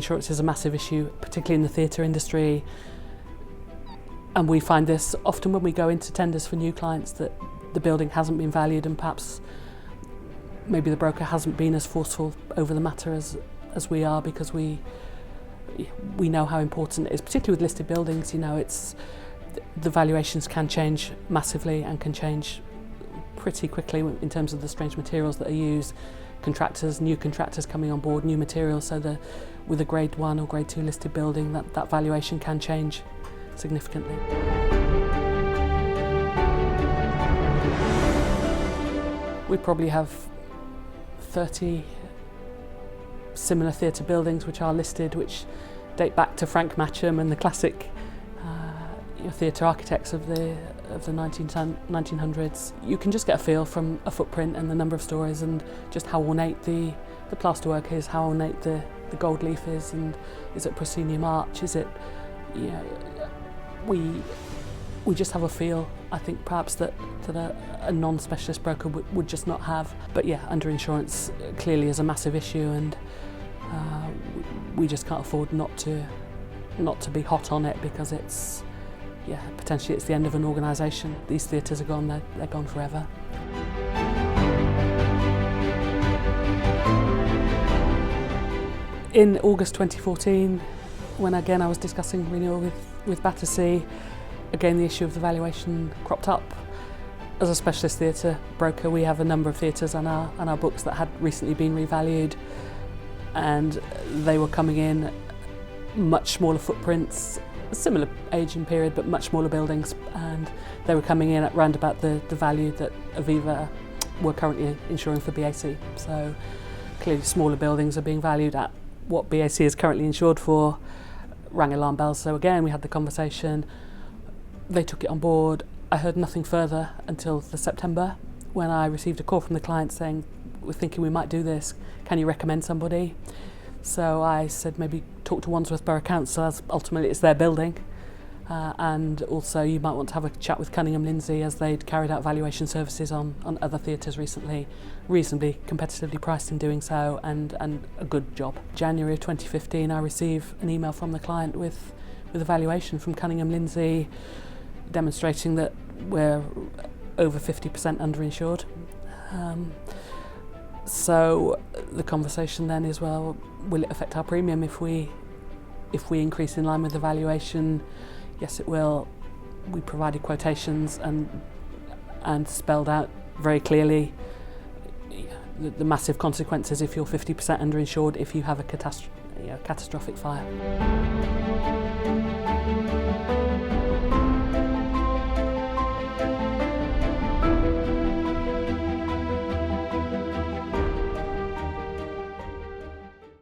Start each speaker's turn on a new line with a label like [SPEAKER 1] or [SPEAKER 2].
[SPEAKER 1] underinsurance is a massive issue, particularly in the theatre industry. And we find this often when we go into tenders for new clients, that the building hasn't been valued and perhaps maybe the broker hasn't been as forceful over the matter as we are, because we know how important it is, particularly with listed buildings. You know, the valuations can change massively and can change pretty quickly in terms of the strange materials that are used, new contractors coming on board, new materials. So with a grade 1 or grade 2 listed building, that valuation can change significantly. We probably have 30 similar theatre buildings which are listed, which date back to Frank Matcham and the classic theatre architects of the 1900s. You can just get a feel from a footprint and the number of stories and just how ornate the plasterwork is, how ornate the gold leaf is, and is it proscenium arch, is it, we just have a feel, I think, perhaps that a non-specialist broker would just not have. But yeah, underinsurance clearly is a massive issue, and we just can't afford not to be hot on it, because potentially it's the end of an organisation. These theatres are gone, they're gone forever. In August 2014, when again I was discussing renewal with Battersea, again the issue of the valuation cropped up. As a specialist theatre broker, we have a number of theatres on our books that had recently been revalued, and they were coming in much smaller footprints, similar aging period but much smaller buildings, and they were coming in at round about the value that Aviva were currently insuring for BAC. So clearly smaller buildings are being valued at what BAC is currently insured for. Rang alarm bells. So again we had the conversation, they took it on board. I heard nothing further until the September, when I received a call from the client saying, we're thinking we might do this, can you recommend somebody? So I said maybe talk to Wandsworth Borough Council, as ultimately it's their building, and also you might want to have a chat with Cunningham Lindsay, as they'd carried out valuation services on other theatres recently, reasonably competitively priced in doing so, and a good job. January of 2015 I received an email from the client with a valuation from Cunningham Lindsay demonstrating that we're over 50% underinsured. So the conversation then is, well, will it affect our premium if we increase in line with the valuation? Yes, it will. We provided quotations and spelled out very clearly the massive consequences if you're 50% underinsured if you have a catastrophic fire.